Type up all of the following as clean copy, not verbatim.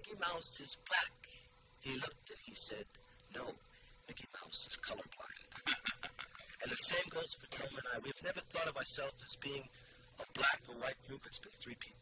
Mickey Mouse is black. He looked and he said, no, Mickey Mouse is colorblind. And the same goes for Thelma and I. We've never thought of ourselves as being a black or white group. It's been three people.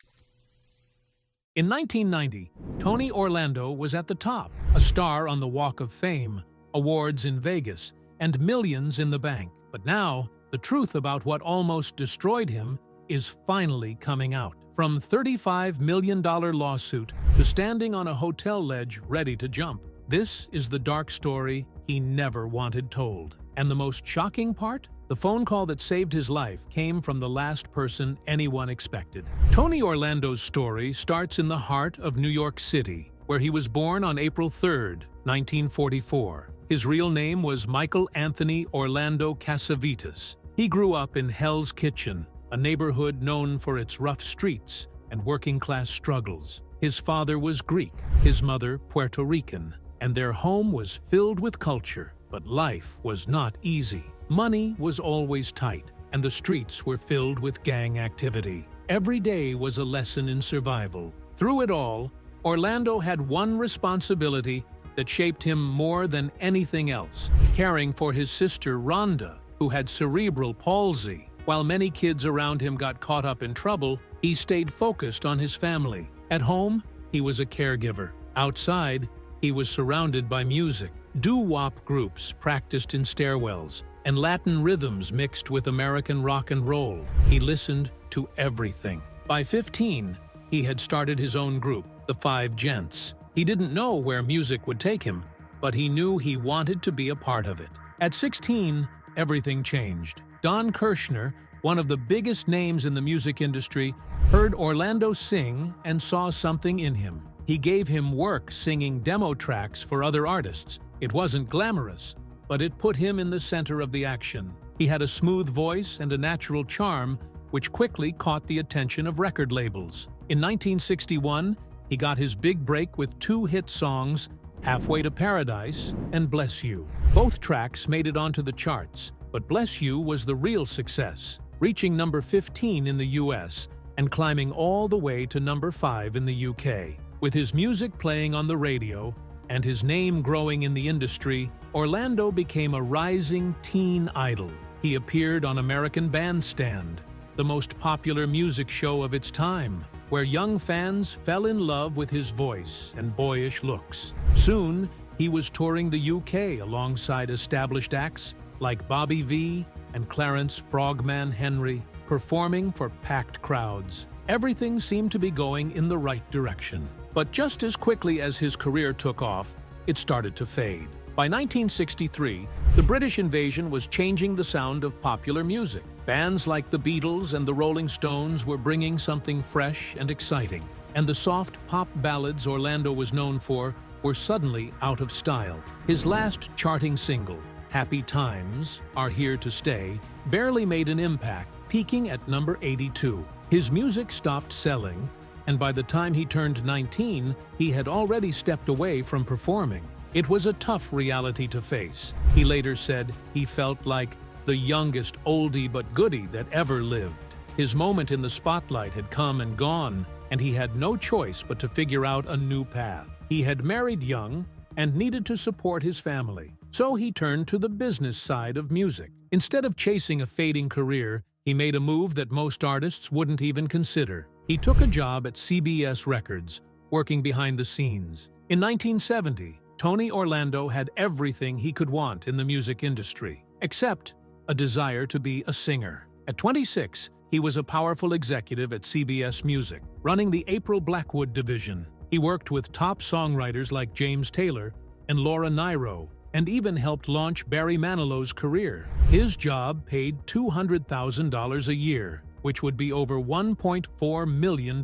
In 1990, Tony Orlando was at the top, a star on the Walk of Fame, awards in Vegas, and millions in the bank. But now, the truth about what almost destroyed him is finally coming out. From $35 million lawsuit to standing on a hotel ledge ready to jump. This is the dark story he never wanted told. And the most shocking part? The phone call that saved his life came from the last person anyone expected. Tony Orlando's story starts in the heart of New York City, where he was born on April 3, 1944. His real name was Michael Anthony Orlando Casavetes. He grew up in Hell's Kitchen, a neighborhood known for its rough streets and working-class struggles. His father was Greek, his mother Puerto Rican, and their home was filled with culture. But life was not easy. Money was always tight, and the streets were filled with gang activity. Every day was a lesson in survival. Through it all, Orlando had one responsibility that shaped him more than anything else: caring for his sister Rhonda, who had cerebral palsy. While many kids around him got caught up in trouble, he stayed focused on his family. At home, he was a caregiver. Outside, he was surrounded by music. Doo-wop groups practiced in stairwells, and Latin rhythms mixed with American rock and roll. He listened to everything. By 15, he had started his own group, the Five Gents. He didn't know where music would take him, but he knew he wanted to be a part of it. At 16, everything changed. Don Kirshner, one of the biggest names in the music industry, heard Orlando sing and saw something in him. He gave him work singing demo tracks for other artists. It wasn't glamorous, but it put him in the center of the action. He had a smooth voice and a natural charm, which quickly caught the attention of record labels. In 1961, he got his big break with two hit songs, Halfway to Paradise and Bless You. Both tracks made it onto the charts, but Bless You was the real success, reaching number 15 in the US and climbing all the way to number 5 in the UK. With his music playing on the radio and his name growing in the industry, Orlando became a rising teen idol. He appeared on American Bandstand, the most popular music show of its time, where young fans fell in love with his voice and boyish looks. Soon, he was touring the UK alongside established acts like Bobby Vee and Clarence Frogman Henry, performing for packed crowds. Everything seemed to be going in the right direction. But just as quickly as his career took off, it started to fade. By 1963, the British invasion was changing the sound of popular music. Bands like the Beatles and the Rolling Stones were bringing something fresh and exciting, and the soft pop ballads Orlando was known for were suddenly out of style. His last charting single, Happy Times Are Here to Stay, barely made an impact, peaking at number 82. His music stopped selling, and by the time he turned 19, he had already stepped away from performing. It was a tough reality to face. He later said he felt like the youngest oldie but goodie that ever lived. His moment in the spotlight had come and gone, and he had no choice but to figure out a new path. He had married young and needed to support his family, so he turned to the business side of music. Instead of chasing a fading career, he made a move that most artists wouldn't even consider. He took a job at CBS Records, working behind the scenes. In 1970, Tony Orlando had everything he could want in the music industry, except a desire to be a singer. At 26, he was a powerful executive at CBS Music, running the April Blackwood division. He worked with top songwriters like James Taylor and Laura Nyro, and even helped launch Barry Manilow's career. His job paid $200,000 a year, which would be over $1.4 million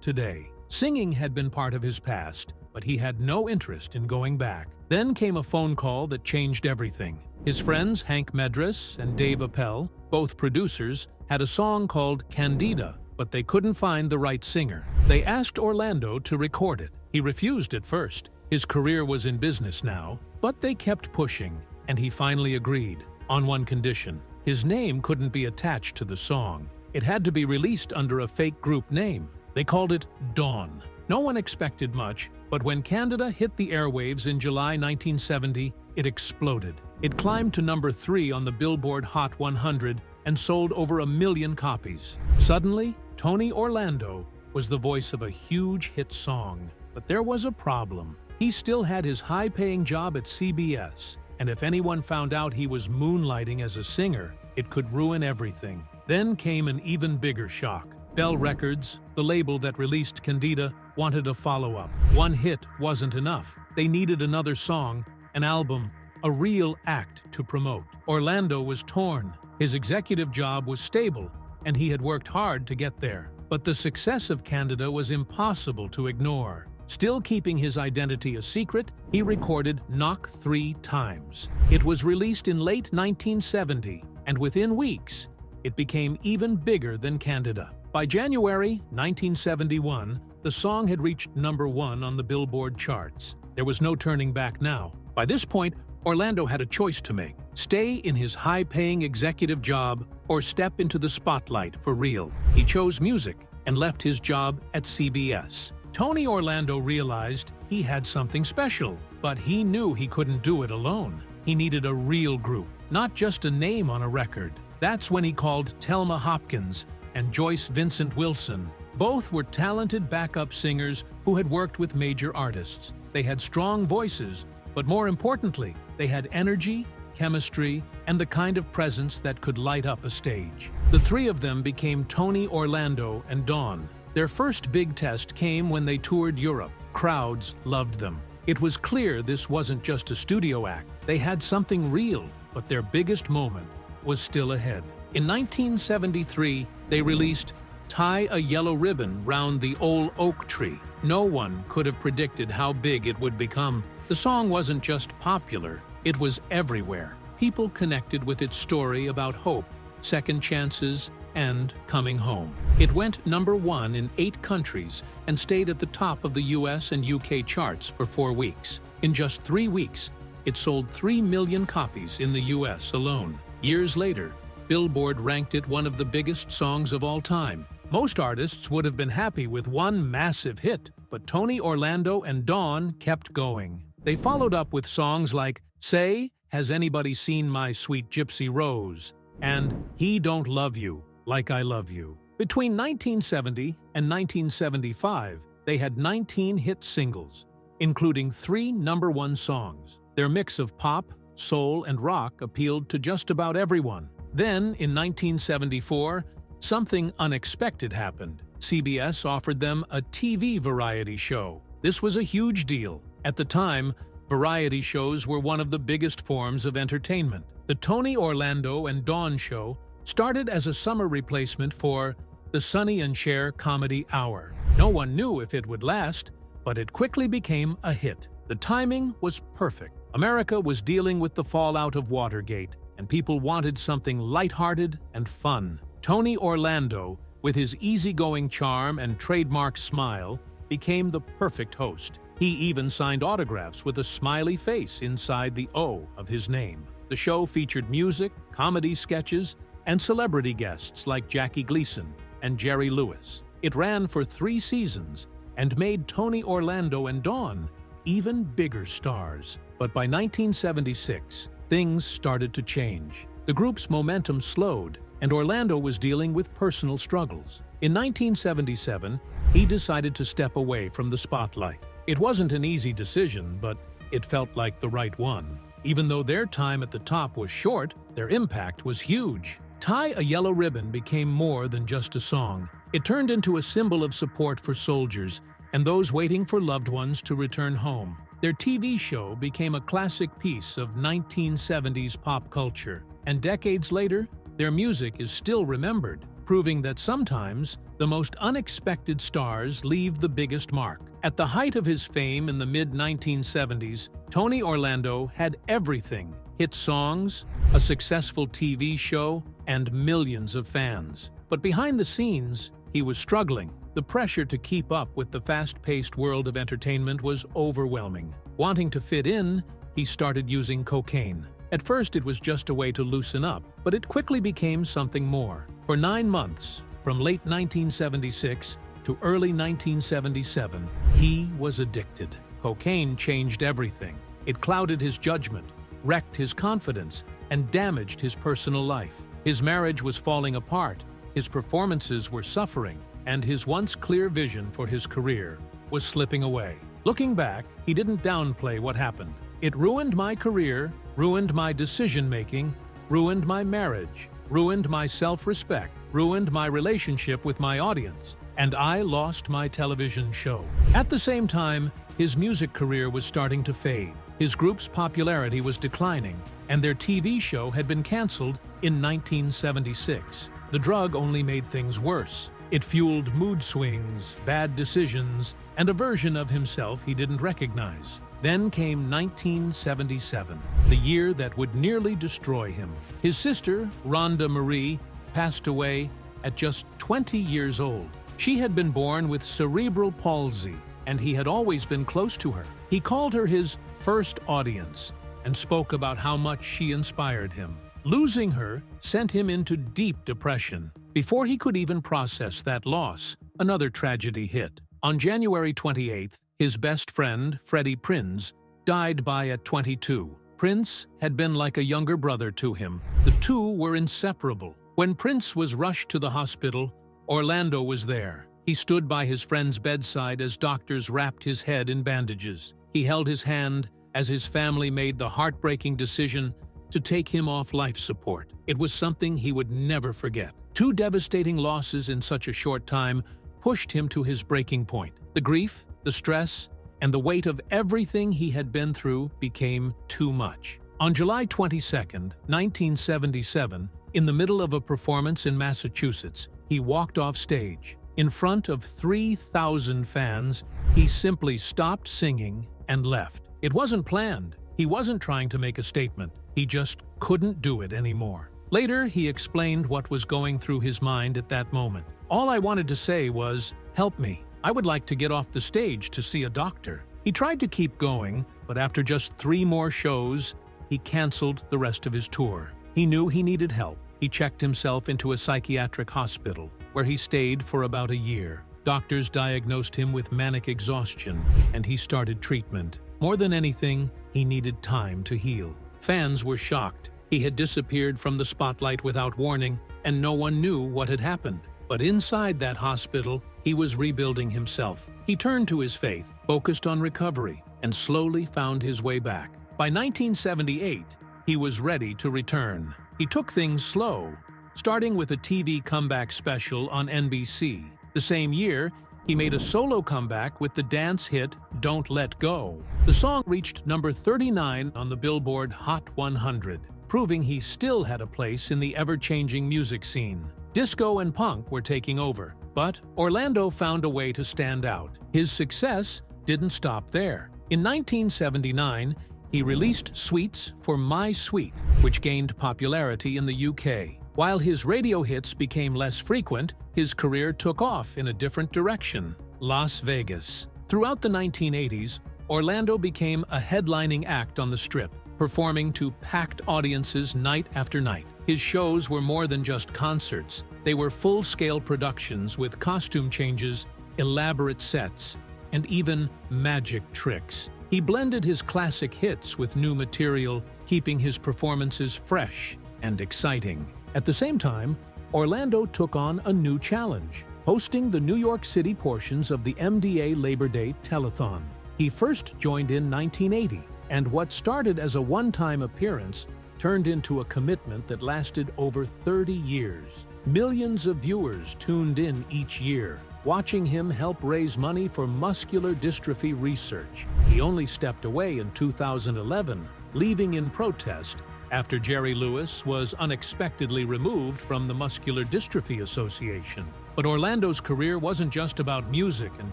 today. Singing had been part of his past, but he had no interest in going back. Then came a phone call that changed everything. His friends Hank Medress and Dave Appel, both producers, had a song called Candida, but they couldn't find the right singer. They asked Orlando to record it. He refused at first. His career was in business now, but they kept pushing, and he finally agreed, on one condition. His name couldn't be attached to the song. It had to be released under a fake group name. They called it Dawn. No one expected much, but when Candida hit the airwaves in July 1970, it exploded. It climbed to number 3 on the Billboard Hot 100 and sold over 1 million copies. Suddenly, Tony Orlando was the voice of a huge hit song. But there was a problem. He still had his high-paying job at CBS, and if anyone found out he was moonlighting as a singer, it could ruin everything. Then came an even bigger shock. Bell Records, the label that released Candida, wanted a follow-up. One hit wasn't enough. They needed another song, an album, a real act to promote. Orlando was torn. His executive job was stable, and he had worked hard to get there. But the success of Candida was impossible to ignore. Still keeping his identity a secret, he recorded Knock 3 times. It was released in late 1970, and within weeks, it became even bigger than Candida. By January 1971, the song had reached number 1 on the Billboard charts. There was no turning back now. By this point, Orlando had a choice to make: stay in his high-paying executive job or step into the spotlight for real. He chose music and left his job at CBS. Tony Orlando realized he had something special, but he knew he couldn't do it alone. He needed a real group, not just a name on a record. That's when he called Thelma Hopkins and Joyce Vincent Wilson. Both were talented backup singers who had worked with major artists. They had strong voices, but more importantly, they had energy, chemistry, and the kind of presence that could light up a stage. The three of them became Tony Orlando and Dawn. Their first big test came when they toured Europe. Crowds loved them. It was clear this wasn't just a studio act. They had something real, but their biggest moment was still ahead. In 1973, they released Tie a Yellow Ribbon Round the Old Oak Tree. No one could have predicted how big it would become. The song wasn't just popular, it was everywhere. People connected with its story about hope, second chances, and coming home. It went number 1 in 8 countries and stayed at the top of the US and UK charts for 4 weeks. In just 3 weeks, it sold 3 million copies in the US alone. Years later, Billboard ranked it one of the biggest songs of all time. Most artists would have been happy with one massive hit, but Tony Orlando and Dawn kept going. They followed up with songs like Say, Has Anybody Seen My Sweet Gypsy Rose? And He Don't Love You Like I Love You. Between 1970 and 1975, they had 19 hit singles, including 3 number 1 songs. Their mix of pop, soul, and rock appealed to just about everyone. Then, in 1974, something unexpected happened. CBS offered them a TV variety show. This was a huge deal. At the time, variety shows were one of the biggest forms of entertainment. The Tony Orlando and Dawn Show started as a summer replacement for the Sonny and Cher Comedy Hour. No one knew if it would last, but it quickly became a hit. The timing was perfect. America was dealing with the fallout of Watergate, and people wanted something lighthearted and fun. Tony Orlando, with his easygoing charm and trademark smile, became the perfect host. He even signed autographs with a smiley face inside the O of his name. The show featured music, comedy sketches, and celebrity guests like Jackie Gleason and Jerry Lewis. It ran for 3 seasons and made Tony Orlando and Dawn even bigger stars. But by 1976, things started to change. The group's momentum slowed, and Orlando was dealing with personal struggles. In 1977, he decided to step away from the spotlight. It wasn't an easy decision, but it felt like the right one. Even though their time at the top was short, their impact was huge. Tie a Yellow Ribbon became more than just a song. It turned into a symbol of support for soldiers and those waiting for loved ones to return home. Their TV show became a classic piece of 1970s pop culture, and decades later, their music is still remembered, proving that sometimes the most unexpected stars leave the biggest mark. At the height of his fame in the mid-1970s, Tony Orlando had everything: hit songs, a successful TV show, and millions of fans. But behind the scenes, he was struggling. The pressure to keep up with the fast-paced world of entertainment was overwhelming. Wanting to fit in, he started using cocaine. At first, it was just a way to loosen up, but it quickly became something more. For 9 months, from late 1976 to early 1977, he was addicted. Cocaine changed everything. It clouded his judgment, wrecked his confidence, and damaged his personal life. His marriage was falling apart, his performances were suffering, and his once clear vision for his career was slipping away. Looking back, he didn't downplay what happened. It ruined my career, ruined my decision-making, ruined my marriage, ruined my self-respect, ruined my relationship with my audience, and I lost my television show. At the same time, his music career was starting to fade. His group's popularity was declining, and their TV show had been canceled in 1976. The drug only made things worse. It fueled mood swings, bad decisions, and a version of himself he didn't recognize. Then came 1977, the year that would nearly destroy him. His sister, Rhonda Marie, passed away at just 20 years old. She had been born with cerebral palsy, and he had always been close to her. He called her his first audience and spoke about how much she inspired him. Losing her sent him into deep depression. Before he could even process that loss, another tragedy hit. On January 28th, his best friend, Freddie Prinze, died at 22. Prince had been like a younger brother to him. The two were inseparable. When Prince was rushed to the hospital, Orlando was there. He stood by his friend's bedside as doctors wrapped his head in bandages. He held his hand as his family made the heartbreaking decision to take him off life support. It was something he would never forget. Two devastating losses in such a short time pushed him to his breaking point. The grief, the stress, and the weight of everything he had been through became too much. On July 22, 1977, in the middle of a performance in Massachusetts, he walked off stage. In front of 3,000 fans, he simply stopped singing and left. It wasn't planned. He wasn't trying to make a statement. He just couldn't do it anymore. Later, he explained what was going through his mind at that moment. All I wanted to say was, "Help me. I would like to get off the stage to see a doctor." He tried to keep going, but after just 3 more shows, he canceled the rest of his tour. He knew he needed help. He checked himself into a psychiatric hospital, where he stayed for about a year. Doctors diagnosed him with manic exhaustion, and he started treatment. More than anything, he needed time to heal. Fans were shocked. He had disappeared from the spotlight without warning, and no one knew what had happened. But inside that hospital, he was rebuilding himself. He turned to his faith, focused on recovery, and slowly found his way back. By 1978, he was ready to return. He took things slow, starting with a TV comeback special on NBC. The same year, he made a solo comeback with the dance hit Don't Let Go. The song reached number 39 on the Billboard Hot 100, proving he still had a place in the ever-changing music scene. Disco and punk were taking over, but Orlando found a way to stand out. His success didn't stop there. In 1979, he released Sweets for My Sweet, which gained popularity in the UK. While his radio hits became less frequent, his career took off in a different direction: Las Vegas. Throughout the 1980s, Orlando became a headlining act on the Strip, performing to packed audiences night after night. His shows were more than just concerts. They were full-scale productions with costume changes, elaborate sets, and even magic tricks. He blended his classic hits with new material, keeping his performances fresh and exciting. At the same time, Orlando took on a new challenge, hosting the New York City portions of the MDA Labor Day Telethon. He first joined in 1980, and what started as a one-time appearance turned into a commitment that lasted over 30 years. Millions of viewers tuned in each year, watching him help raise money for muscular dystrophy research. He only stepped away in 2011, leaving in protest after Jerry Lewis was unexpectedly removed from the Muscular Dystrophy Association. But Orlando's career wasn't just about music and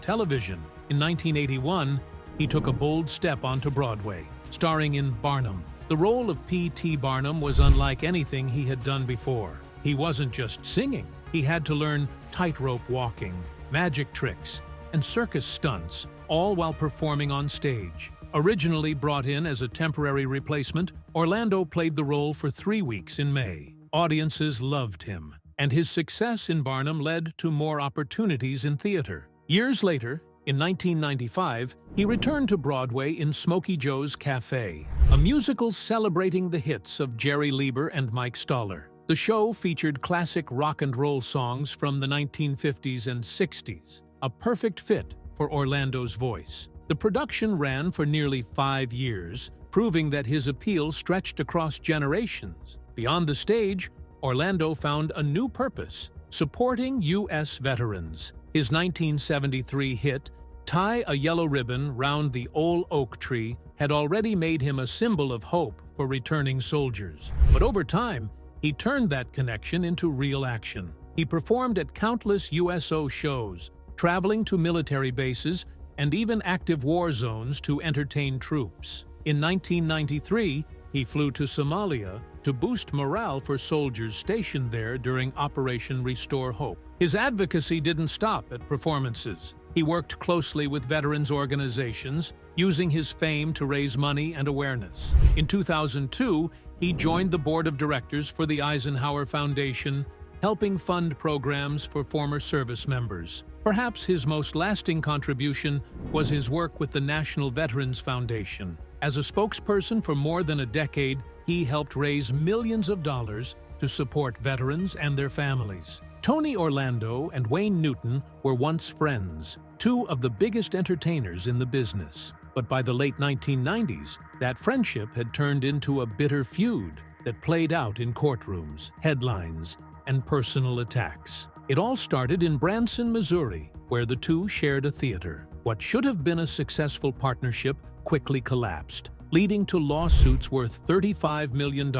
television. In 1981, he took a bold step onto Broadway, starring in Barnum. The role of P.T. Barnum was unlike anything he had done before. He wasn't just singing. He had to learn tightrope walking, magic tricks, and circus stunts, all while performing on stage. Originally brought in as a temporary replacement, Orlando played the role for 3 weeks in May. Audiences loved him. and his success in Barnum led to more opportunities in theater. Years later, in 1995, he returned to Broadway in Smokey Joe's Cafe, a musical celebrating the hits of Jerry Leiber and Mike Stoller. The show featured classic rock and roll songs from the 1950s and 60s, a perfect fit for Orlando's voice. The production ran for nearly 5 years, proving that his appeal stretched across generations. Beyond the stage, Orlando found a new purpose: supporting U.S. veterans. His 1973 hit, "Tie a Yellow Ribbon Round the Old Oak Tree," had already made him a symbol of hope for returning soldiers. But over time, he turned that connection into real action. He performed at countless USO shows, traveling to military bases and even active war zones to entertain troops. In 1993, he flew to Somalia to boost morale for soldiers stationed there during Operation Restore Hope. His advocacy didn't stop at performances. He worked closely with veterans organizations, using his fame to raise money and awareness. In 2002, he joined the board of directors for the Eisenhower Foundation, helping fund programs for former service members. Perhaps his most lasting contribution was his work with the National Veterans Foundation. As a spokesperson for more than a decade, he helped raise millions of dollars to support veterans and their families. Tony Orlando and Wayne Newton were once friends, two of the biggest entertainers in the business. But by the late 1990s, that friendship had turned into a bitter feud that played out in courtrooms, headlines, and personal attacks. It all started in Branson, Missouri, where the two shared a theater. What should have been a successful partnership quickly collapsed, leading to lawsuits worth $35 million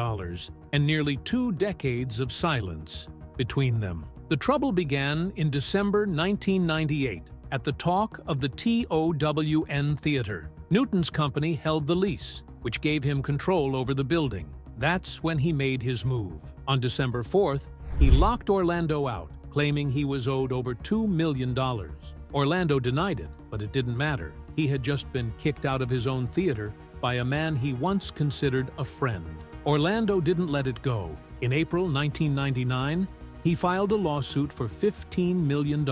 and nearly 2 decades of silence between them. The trouble began in December 1998 at the Talk of the TOWN Theater. Newton's company held the lease, which gave him control over the building. That's when he made his move. On December 4th, he locked Orlando out, claiming he was owed over $2 million. Orlando denied it, but it didn't matter. He had just been kicked out of his own theater by a man he once considered a friend. Orlando didn't let it go. In April 1999, he filed a lawsuit for $15 million,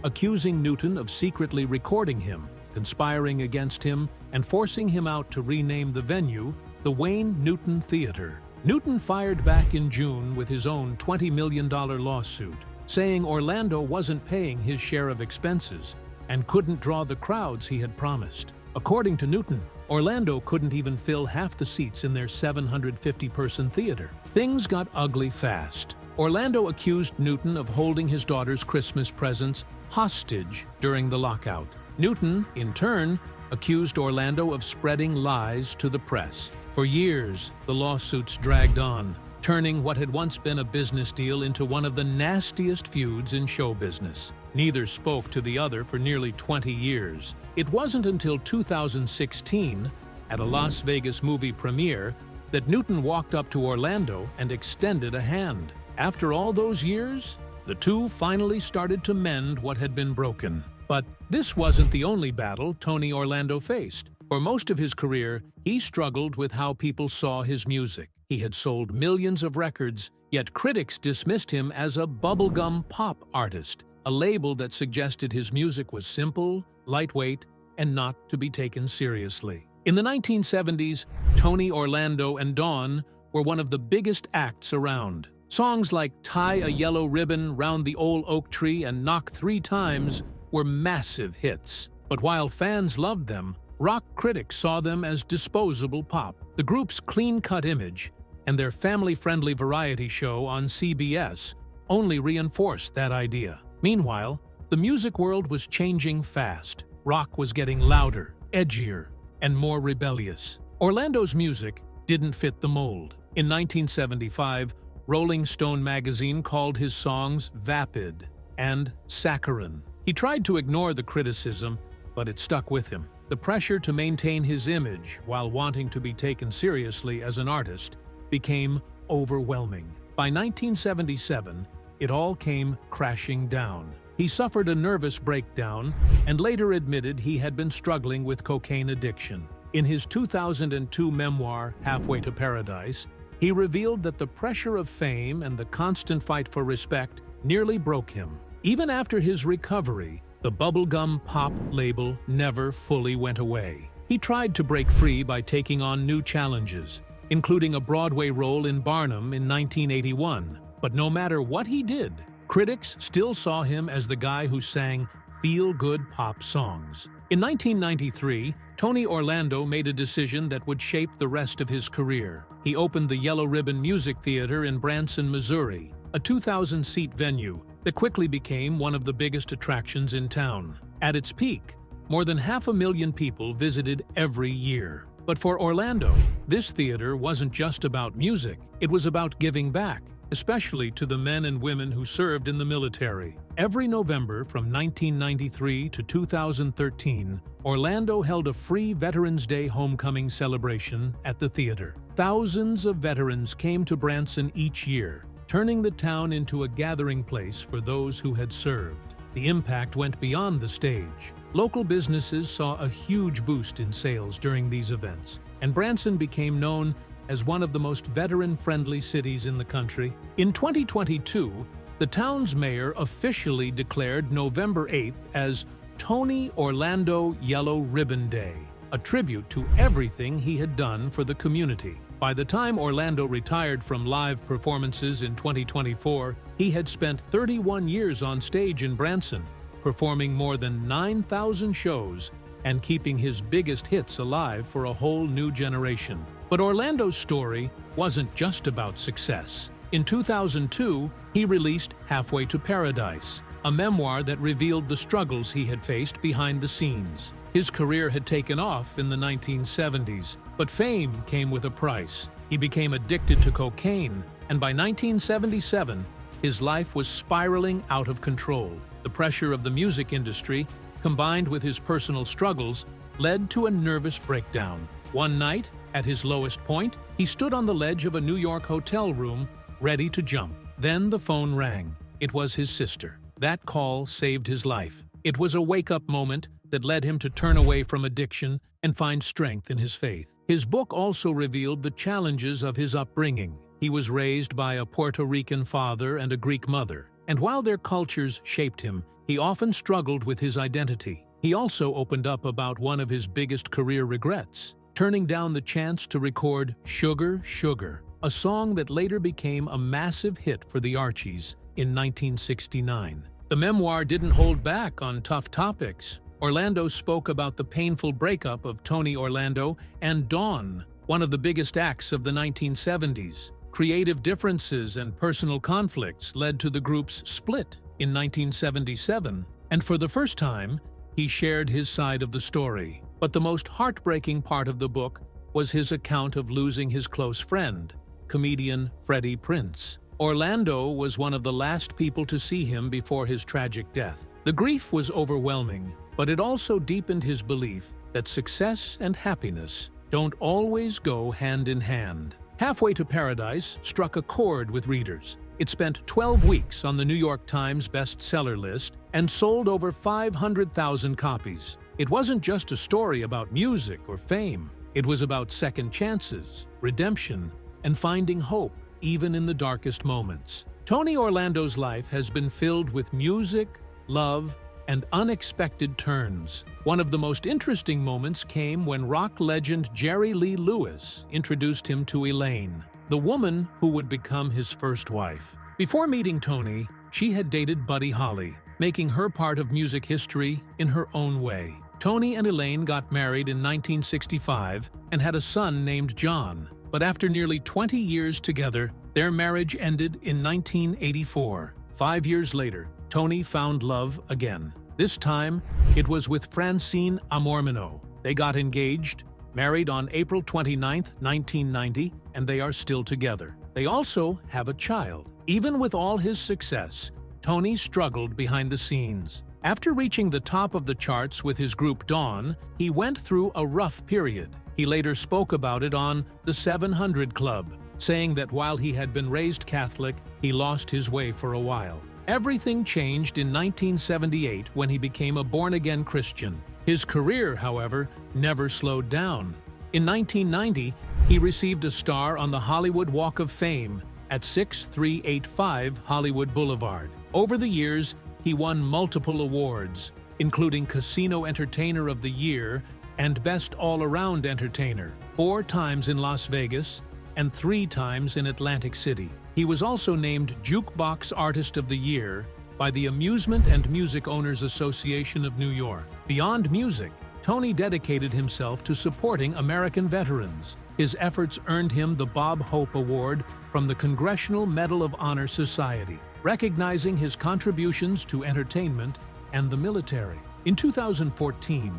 accusing Newton of secretly recording him, conspiring against him, and forcing him out to rename the venue the Wayne Newton Theater. Newton fired back in June with his own $20 million lawsuit, saying Orlando wasn't paying his share of expenses and couldn't draw the crowds he had promised. According to Newton, Orlando couldn't even fill half the seats in their 750-person theater. Things got ugly fast. Orlando accused Newton of holding his daughter's Christmas presents hostage during the lockout. Newton, in turn, accused Orlando of spreading lies to the press. For years, the lawsuits dragged on, turning what had once been a business deal into one of the nastiest feuds in show business. Neither spoke to the other for nearly 20 years. It wasn't until 2016, at a Las Vegas movie premiere, that Newton walked up to Orlando and extended a hand. After all those years, the two finally started to mend what had been broken. But this wasn't the only battle Tony Orlando faced. For most of his career, he struggled with how people saw his music. He had sold millions of records, yet critics dismissed him as a bubblegum pop artist, a label that suggested his music was simple, lightweight, and not to be taken seriously. In the 1970s, Tony Orlando and Dawn were one of the biggest acts around. Songs like "Tie a Yellow Ribbon Round the Old Oak Tree" and "Knock 3 Times" were massive hits. But while fans loved them, rock critics saw them as disposable pop. The group's clean-cut image and their family-friendly variety show on CBS only reinforced that idea. Meanwhile, the music world was changing fast. Rock was getting louder, edgier, and more rebellious. Orlando's music didn't fit the mold. In 1975, Rolling Stone magazine called his songs vapid and saccharine. He tried to ignore the criticism, but it stuck with him. The pressure to maintain his image while wanting to be taken seriously as an artist became overwhelming. By 1977, it all came crashing down. He suffered a nervous breakdown and later admitted he had been struggling with cocaine addiction. In his 2002 memoir, Halfway to Paradise, he revealed that the pressure of fame and the constant fight for respect nearly broke him. Even after his recovery, the bubblegum pop label never fully went away. He tried to break free by taking on new challenges, including a Broadway role in Barnum in 1981. But no matter what he did, critics still saw him as the guy who sang feel-good pop songs. In 1993, Tony Orlando made a decision that would shape the rest of his career. He opened the Yellow Ribbon Music Theater in Branson, Missouri, a 2,000-seat venue that quickly became one of the biggest attractions in town. At its peak, more than 500,000 people visited every year. But for Orlando, this theater wasn't just about music, it was about giving back, especially to the men and women who served in the military. Every November from 1993 to 2013, Orlando held a free Veterans Day homecoming celebration at the theater. Thousands of veterans came to Branson each year, turning the town into a gathering place for those who had served. The impact went beyond the stage. Local businesses saw a huge boost in sales during these events, and Branson became known as one of the most veteran-friendly cities in the country. In 2022, the town's mayor officially declared November 8th as Tony Orlando Yellow Ribbon Day, a tribute to everything he had done for the community. By the time Orlando retired from live performances in 2024, he had spent 31 years on stage in Branson, performing more than 9,000 shows and keeping his biggest hits alive for a whole new generation. But Orlando's story wasn't just about success. In 2002, he released Halfway to Paradise, a memoir that revealed the struggles he had faced behind the scenes. His career had taken off in the 1970s, but fame came with a price. He became addicted to cocaine, and by 1977, his life was spiraling out of control. The pressure of the music industry, combined with his personal struggles, led to a nervous breakdown. One night, at his lowest point, he stood on the ledge of a New York hotel room, ready to jump. Then the phone rang. It was his sister. That call saved his life. It was a wake-up moment that led him to turn away from addiction and find strength in his faith. His book also revealed the challenges of his upbringing. He was raised by a Puerto Rican father and a Greek mother, and while their cultures shaped him, he often struggled with his identity. He also opened up about one of his biggest career regrets, turning down the chance to record Sugar, Sugar, a song that later became a massive hit for the Archies in 1969. The memoir didn't hold back on tough topics. Orlando spoke about the painful breakup of Tony Orlando and Dawn, one of the biggest acts of the 1970s. Creative differences and personal conflicts led to the group's split in 1977, and for the first time, he shared his side of the story. But the most heartbreaking part of the book was his account of losing his close friend, comedian Freddie Prinze. Orlando was one of the last people to see him before his tragic death. The grief was overwhelming, but it also deepened his belief that success and happiness don't always go hand in hand. Halfway to Paradise struck a chord with readers. It spent 12 weeks on the New York Times bestseller list and sold over 500,000 copies. It wasn't just a story about music or fame. It was about second chances, redemption, and finding hope, even in the darkest moments. Tony Orlando's life has been filled with music, love, and unexpected turns. One of the most interesting moments came when rock legend Jerry Lee Lewis introduced him to Elaine, the woman who would become his first wife. Before meeting Tony, she had dated Buddy Holly, making her part of music history in her own way. Tony and Elaine got married in 1965 and had a son named John. But after nearly 20 years together, their marriage ended in 1984. 5 years later, Tony found love again. This time, it was with Francine Amormino. They got engaged, married on April 29, 1990, and they are still together. They also have a child. Even with all his success, Tony struggled behind the scenes. After reaching the top of the charts with his group Dawn, he went through a rough period. He later spoke about it on The 700 Club, saying that while he had been raised Catholic, he lost his way for a while. Everything changed in 1978 when he became a born-again Christian. His career, however, never slowed down. In 1990, He received a star on the Hollywood Walk of Fame at 6385 Hollywood Boulevard. Over the years, he won multiple awards, including Casino Entertainer of the Year and Best All-Around Entertainer, 4 times in Las Vegas and 3 times in Atlantic City. He was also named Jukebox Artist of the Year by the Amusement and Music Owners Association of New York. Beyond music, Tony dedicated himself to supporting American veterans. His efforts earned him the Bob Hope Award from the Congressional Medal of Honor Society, recognizing his contributions to entertainment and the military. In 2014,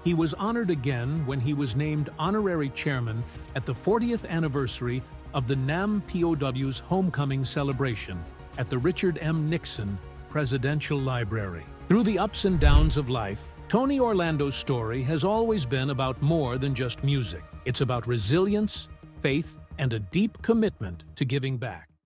he was honored again when he was named honorary chairman at the 40th anniversary of the NAM POW's homecoming celebration at the Richard M. Nixon Presidential Library. Through the ups and downs of life, Tony Orlando's story has always been about more than just music. It's about resilience, faith, and a deep commitment to giving back.